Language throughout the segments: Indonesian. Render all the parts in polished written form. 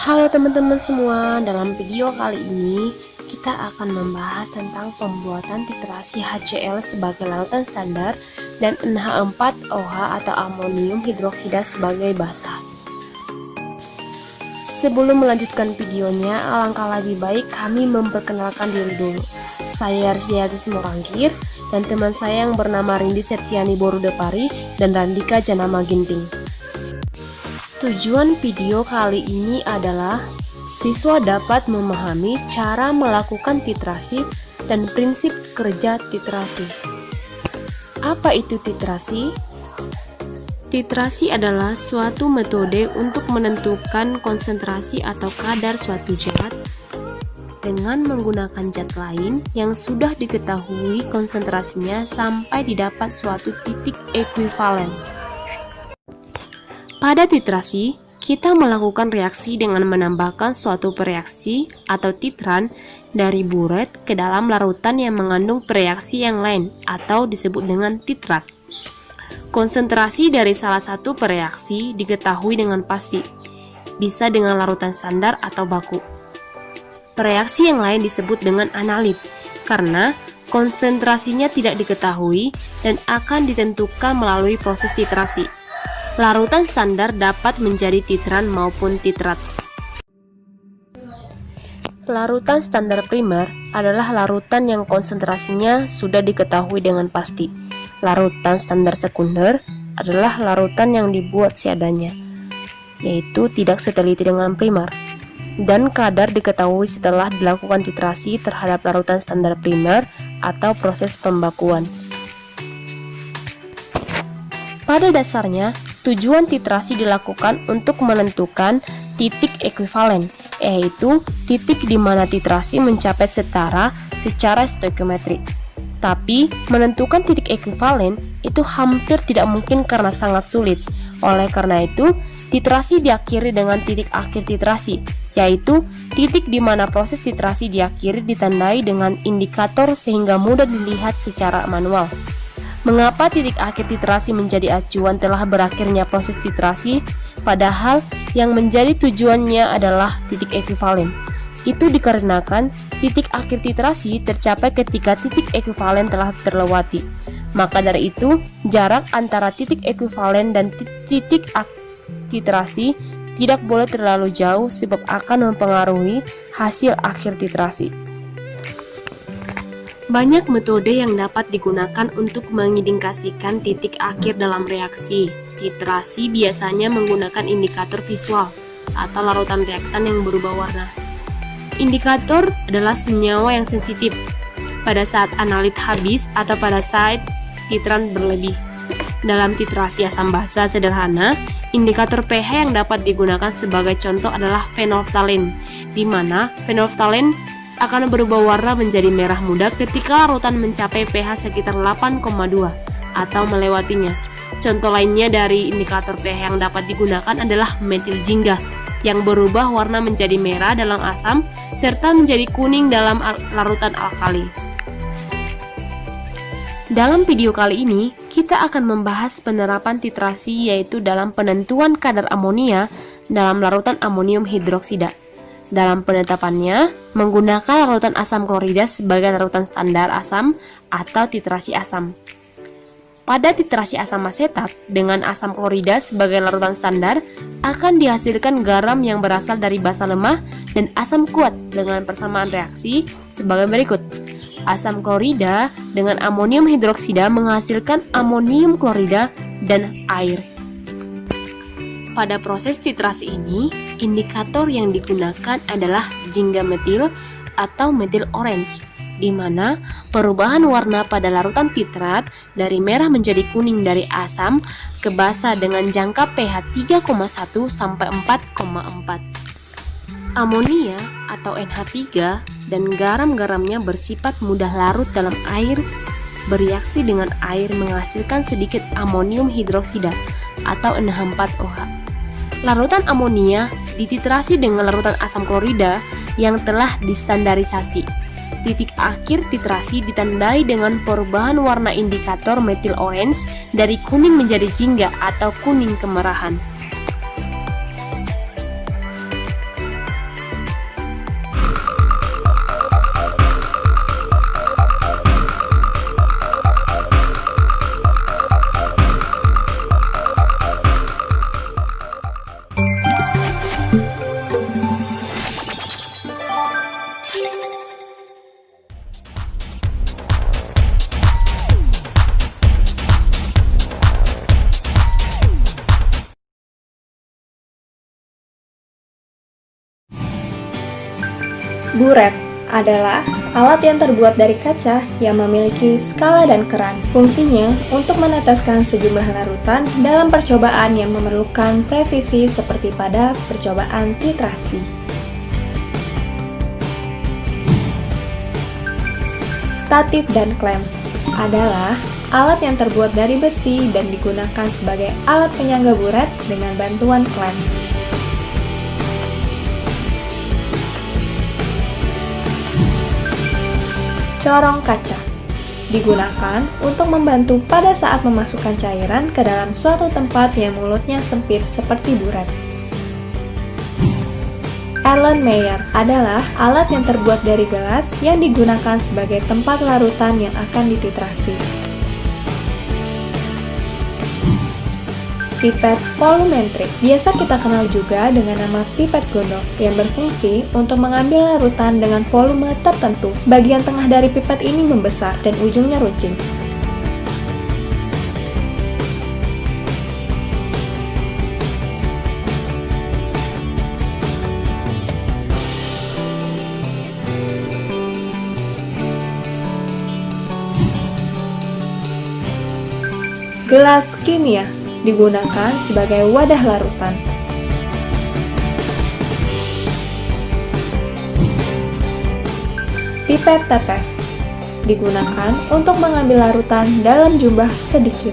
Halo teman-teman semua, dalam video kali ini kita akan membahas tentang pembuatan titrasi HCl sebagai larutan standar dan NH4OH atau amonium hidroksida sebagai basa. Sebelum melanjutkan videonya, alangkah lebih baik kami memperkenalkan diri dulu. Saya Rizliati Simorangkir dan teman saya yang bernama Rindi Septiani Borudepari dan Randika Janama Ginting. Tujuan video kali ini adalah siswa dapat memahami cara melakukan titrasi dan prinsip kerja titrasi. Apa itu titrasi? Titrasi adalah suatu metode untuk menentukan konsentrasi atau kadar suatu zat dengan menggunakan zat lain yang sudah diketahui konsentrasinya sampai didapat suatu titik ekuivalen. Pada titrasi, kita melakukan reaksi dengan menambahkan suatu pereaksi atau titran dari buret ke dalam larutan yang mengandung pereaksi yang lain atau disebut dengan titrat. Konsentrasi dari salah satu pereaksi diketahui dengan pasti, bisa dengan larutan standar atau baku. Pereaksi yang lain disebut dengan analit, karena konsentrasinya tidak diketahui dan akan ditentukan melalui proses titrasi. Larutan standar dapat menjadi titran maupun titrat. Larutan standar primer adalah larutan yang konsentrasinya sudah diketahui dengan pasti. Larutan standar sekunder adalah larutan yang dibuat seadanya, yaitu tidak seteliti dengan primer. Dan kadar diketahui setelah dilakukan titrasi terhadap larutan standar primer atau proses pembakuan. Pada dasarnya, tujuan titrasi dilakukan untuk menentukan titik ekuivalen, yaitu titik di mana titrasi mencapai setara secara stoikiometrik. Tapi, menentukan titik ekuivalen itu hampir tidak mungkin karena sangat sulit. Oleh karena itu, titrasi diakhiri dengan titik akhir titrasi, yaitu titik di mana proses titrasi diakhiri ditandai dengan indikator sehingga mudah dilihat secara manual. Mengapa titik akhir titrasi menjadi acuan telah berakhirnya proses titrasi, padahal yang menjadi tujuannya adalah titik ekuivalen? Itu dikarenakan titik akhir titrasi tercapai ketika titik ekuivalen telah terlewati. Maka dari itu, jarak antara titik ekuivalen dan titik titrasi tidak boleh terlalu jauh sebab akan mempengaruhi hasil akhir titrasi. Banyak metode yang dapat digunakan untuk mengindikasikan titik akhir dalam reaksi. Titrasi biasanya menggunakan indikator visual atau larutan reaktan yang berubah warna. Indikator adalah senyawa yang sensitif pada saat analit habis atau pada saat titran berlebih. Dalam titrasi asam basa sederhana, indikator pH yang dapat digunakan sebagai contoh adalah fenolftalen, di mana fenolftalen akan berubah warna menjadi merah muda ketika larutan mencapai pH sekitar 8,2 atau melewatinya. Contoh lainnya dari indikator pH yang dapat digunakan adalah metil jingga yang berubah warna menjadi merah dalam asam serta menjadi kuning dalam larutan alkali. Dalam video kali ini, kita akan membahas penerapan titrasi yaitu dalam penentuan kadar amonia dalam larutan amonium hidroksida. Dalam penetapannya, menggunakan larutan asam klorida sebagai larutan standar asam atau titrasi asam. Pada titrasi asam asetat dengan asam klorida sebagai larutan standar, akan dihasilkan garam yang berasal dari basa lemah dan asam kuat dengan persamaan reaksi sebagai berikut. Asam klorida dengan amonium hidroksida menghasilkan amonium klorida dan air. Pada proses titrasi ini, indikator yang digunakan adalah jingga metil atau metil orange, di mana perubahan warna pada larutan titrat dari merah menjadi kuning dari asam ke basa dengan jangka pH 3,1 sampai 4,4. Amonia atau NH3 dan garam-garamnya bersifat mudah larut dalam air, bereaksi dengan air menghasilkan sedikit amonium hidroksida atau NH4OH. Larutan amonia dititrasi dengan larutan asam klorida yang telah distandarisasi. Titik akhir titrasi ditandai dengan perubahan warna indikator metil orange dari kuning menjadi jingga atau kuning kemerahan. Buret adalah alat yang terbuat dari kaca yang memiliki skala dan keran. Fungsinya untuk meneteskan sejumlah larutan dalam percobaan yang memerlukan presisi seperti pada percobaan titrasi. Statif dan klem adalah alat yang terbuat dari besi dan digunakan sebagai alat penyangga buret dengan bantuan klem. Corong kaca digunakan untuk membantu pada saat memasukkan cairan ke dalam suatu tempat yang mulutnya sempit seperti buret. Erlenmeyer adalah alat yang terbuat dari gelas yang digunakan sebagai tempat larutan yang akan dititrasi. Pipet volumetrik biasa kita kenal juga dengan nama pipet gondok yang berfungsi untuk mengambil larutan dengan volume tertentu. Bagian tengah dari pipet ini membesar dan ujungnya runcing. Gelas kimia digunakan sebagai wadah larutan. Pipet tetes digunakan untuk mengambil larutan dalam jumlah sedikit.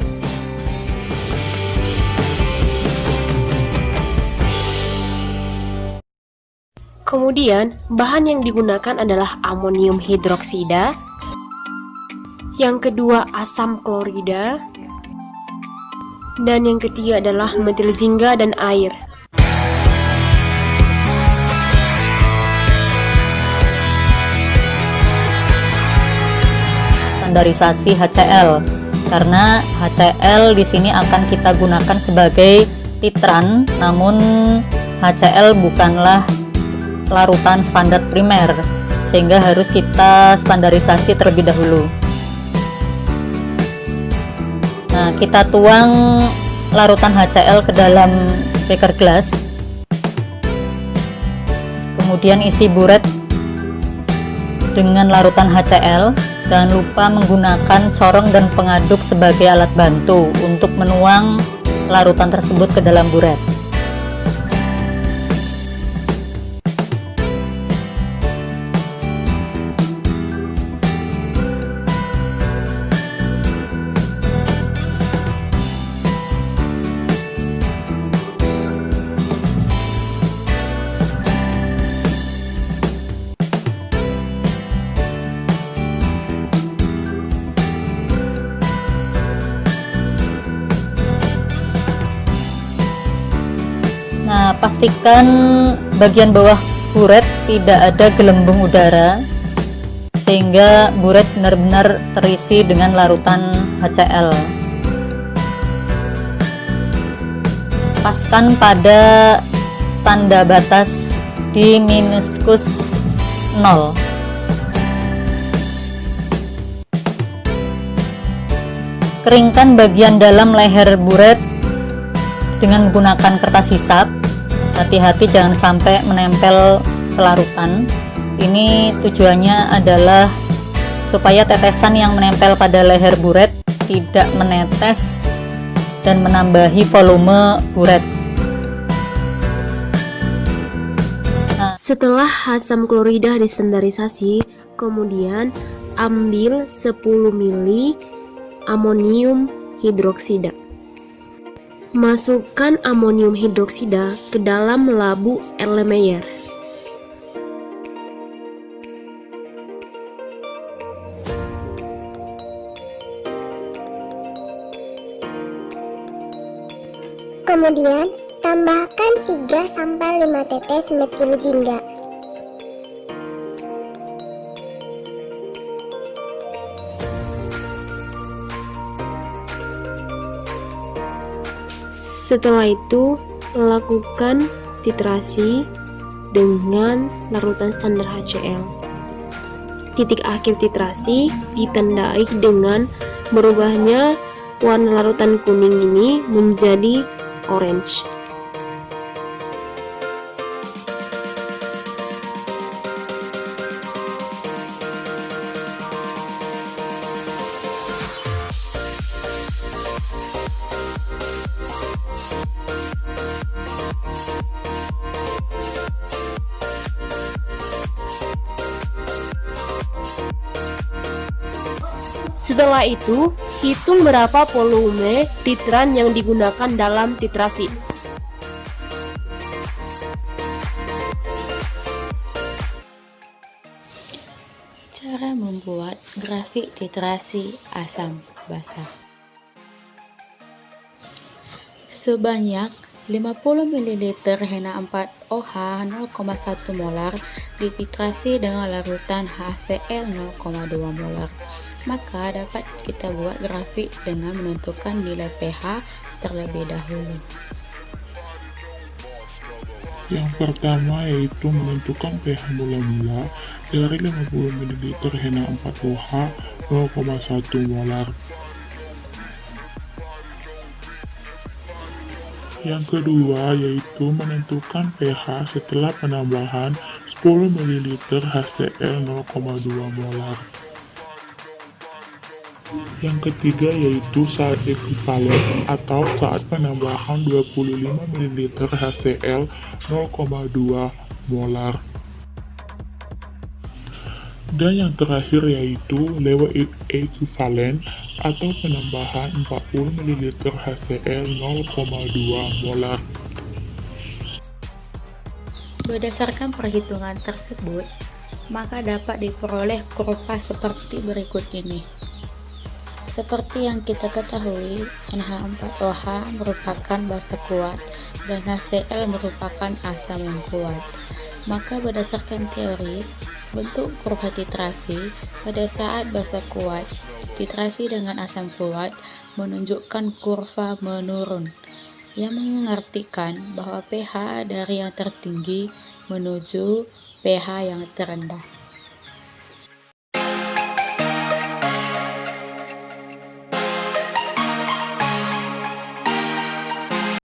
Kemudian, bahan yang digunakan adalah amonium hidroksida, yang kedua asam klorida, dan yang ketiga adalah metil jingga dan air. Standarisasi HCl, karena HCl di sini akan kita gunakan sebagai titran, namun HCl bukanlah larutan standar primer, sehingga harus kita standarisasi terlebih dahulu. Nah, kita tuang larutan HCl ke dalam beker gelas, kemudian isi buret dengan larutan HCl. Jangan lupa menggunakan corong dan pengaduk sebagai alat bantu untuk menuang larutan tersebut ke dalam buret. Nah, pastikan bagian bawah buret tidak ada gelembung udara, sehingga buret benar-benar terisi dengan larutan HCl. Paskan pada tanda batas di minuskus 0. Keringkan bagian dalam leher buret dengan menggunakan kertas hisap. Hati-hati jangan sampai menempel ke larutan. Ini tujuannya adalah supaya tetesan yang menempel pada leher buret tidak menetes dan menambahi volume buret. Setelah asam klorida distandarisasi, kemudian ambil 10 ml amonium hidroksida. Masukkan amonium hidroksida ke dalam labu Erlenmeyer. Kemudian, tambahkan 3-5 tetes metil jingga. Setelah itu, lakukan titrasi dengan larutan standar HCl. Titik akhir titrasi ditandai dengan berubahnya warna larutan kuning ini menjadi orange. Setelah itu, hitung berapa volume titran yang digunakan dalam titrasi. Cara membuat grafik titrasi asam basa. Sebanyak 50 ml HeNa4OH 0,1 molar dititrasi dengan larutan HCl 0,2 molar. Maka dapat kita buat grafik dengan menentukan nilai pH terlebih dahulu. Yang pertama yaitu menentukan pH mula-mula dari 50 ml HeNa4OH 0,1 molar. Yang kedua yaitu menentukan pH setelah penambahan 10 ml HCl 0,2 molar. Yang ketiga yaitu saat ekuivalen atau saat penambahan 25 ml HCl 0,2 molar. Dan yang terakhir yaitu lewat ekuivalen atau penambahan 40 ml HCl 0,2 molar. Berdasarkan perhitungan tersebut, maka dapat diperoleh kurva seperti berikut ini. Seperti yang kita ketahui, NH4OH merupakan basa kuat dan HCl merupakan asam yang kuat. Maka berdasarkan teori, bentuk kurva titrasi pada saat basa kuat titrasi dengan asam kuat menunjukkan kurva menurun, yang mengartikan bahwa pH dari yang tertinggi menuju pH yang terendah.